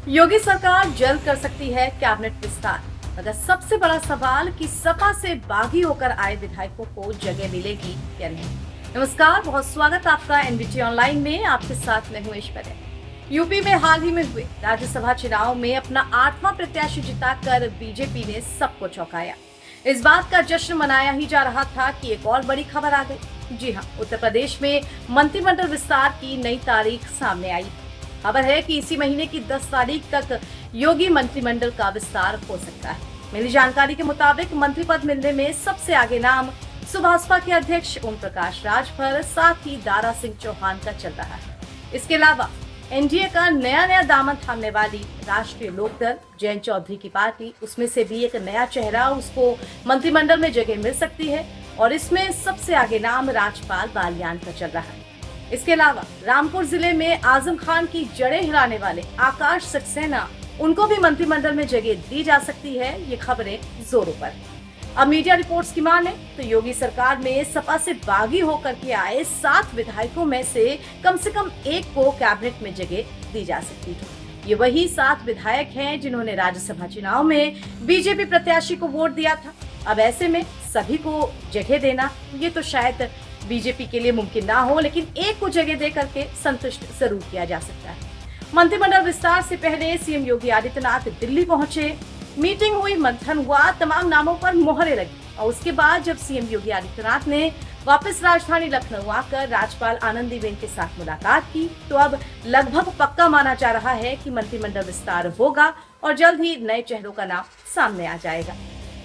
योगी सरकार जल्द कर सकती है कैबिनेट विस्तार, मगर सबसे बड़ा सवाल कि सपा से बागी होकर आए विधायकों को जगह मिलेगी या नहीं। नमस्कार, बहुत स्वागत आपका एनबीटी ऑनलाइन में। आपके साथ मैं हूं ऐश्वर्या। यूपी में हाल ही में हुए राज्यसभा चुनाव में अपना 8वां प्रत्याशी जिताकर बीजेपी ने सबको चौंकाया। इस बात का जश्न मनाया ही जा रहा था कि एक और बड़ी खबर आ गई। जी हाँ, उत्तर प्रदेश में मंत्रिमंडल विस्तार की नई तारीख सामने आई। खबर है कि इसी महीने की 10 तारीख तक योगी मंत्रिमंडल का विस्तार हो सकता है। मिली जानकारी के मुताबिक मंत्री पद मिलने में सबसे आगे नाम सुभाषपा के अध्यक्ष ओम प्रकाश राजभर, साथ ही दारा सिंह चौहान का चल रहा है। इसके अलावा एनडीए का नया दामन थामने वाली राष्ट्रीय लोकदल जयंत चौधरी की पार्टी, उसमें से भी एक नया चेहरा, उसको मंत्रिमंडल में जगह मिल सकती है और इसमें सबसे आगे नाम राजपाल बालियान का चल रहा है। इसके अलावा रामपुर जिले में आजम खान की जड़ें हिलाने वाले आकाश सक्सेना, उनको भी मंत्रिमंडल में जगह दी जा सकती है। ये खबरें जोरों पर। अब मीडिया रिपोर्ट्स की माने तो योगी सरकार में सपा से बागी होकर के आए 7 विधायकों में से कम एक को कैबिनेट में जगह दी जा सकती है। ये वही 7 विधायक हैं जिन्होंने राज्यसभा चुनाव में बीजेपी प्रत्याशी को वोट दिया था। अब ऐसे में सभी को जगह देना ये तो शायद बीजेपी के लिए मुमकिन ना हो, लेकिन एक को जगह दे करके संतुष्ट जरूर किया जा सकता है। मंत्रिमंडल विस्तार से पहले सीएम योगी आदित्यनाथ दिल्ली पहुंचे, मीटिंग हुई, मंथन हुआ, तमाम नामों पर मोहरें लगी और उसके बाद जब सीएम योगी आदित्यनाथ ने वापस राजधानी लखनऊ आकर राज्यपाल आनंदीबेन के साथ मुलाकात की, तो अब लगभग पक्का माना जा रहा है कि मंत्रिमंडल विस्तार होगा और जल्द ही नए चेहरों का नाम सामने आ जाएगा।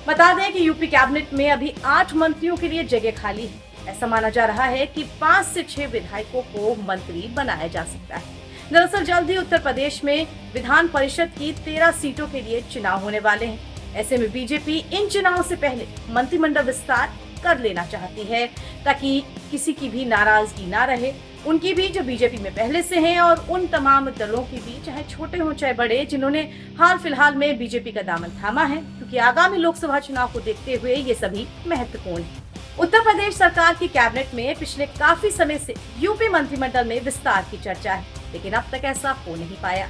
बता दें कि यूपी कैबिनेट में अभी 8 मंत्रियों के लिए जगह खाली है। ऐसा माना जा रहा है कि 5 से 6 विधायकों को मंत्री बनाया जा सकता है। दरअसल जल्द ही उत्तर प्रदेश में विधान परिषद की 13 सीटों के लिए चुनाव होने वाले हैं। ऐसे में बीजेपी इन चुनावों से पहले मंत्रिमंडल विस्तार कर लेना चाहती है ताकि किसी की भी नाराजगी ना रहे, उनकी भी जो बीजेपी में पहले से हैं और उन तमाम दलों की भी, चाहे छोटे हों चाहे बड़े, जिन्होंने हाल फिलहाल में बीजेपी का दामन थामा है, क्योंकि आगामी लोकसभा चुनाव को देखते हुए ये सभी महत्वपूर्ण है। उत्तर प्रदेश सरकार की कैबिनेट में पिछले काफी समय से यूपी मंत्रिमंडल में विस्तार की चर्चा है, लेकिन अब तक ऐसा हो नहीं पाया।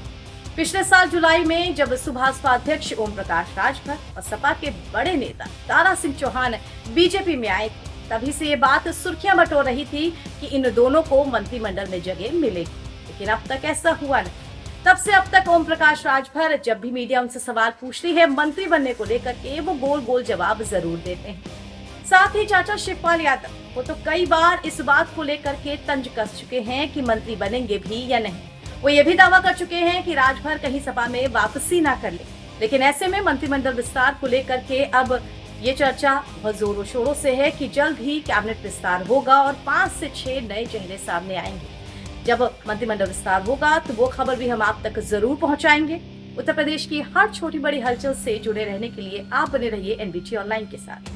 पिछले साल जुलाई में जब सुभाषपा अध्यक्ष ओम प्रकाश राजभर और सपा के बड़े नेता दारा सिंह चौहान बीजेपी में आए, तभी से ये बात सुर्खियां बटोर रही थी कि इन दोनों को मंत्रिमंडल में जगह मिलेगी, लेकिन अब तक ऐसा हुआ नहीं। तब से अब तक ओम प्रकाश राजभर जब भी मीडिया उनसे सवाल पूछती है मंत्री बनने को लेकर के, वो गोल गोल जवाब जरूर देते हैं। साथ ही चाचा शिवपाल यादव वो तो कई बार इस बात को लेकर के तंज कस चुके हैं कि मंत्री बनेंगे भी या नहीं। वो ये भी दावा कर चुके हैं कि राजभर कहीं सपा में वापसी ना कर ले। लेकिन ऐसे में मंत्रिमंडल विस्तार को लेकर के अब ये चर्चा बहुत जोरों शोरों से है कि जल्द ही कैबिनेट विस्तार होगा और 5 से 6 नए चेहरे सामने आएंगे। जब मंत्रिमंडल विस्तार होगा तो वो खबर भी हम आप तक जरूर पहुंचाएंगे। उत्तर प्रदेश की हर छोटी बड़ी हलचल से जुड़े रहने के लिए आप बने रहिए एनबीटी ऑनलाइन के साथ।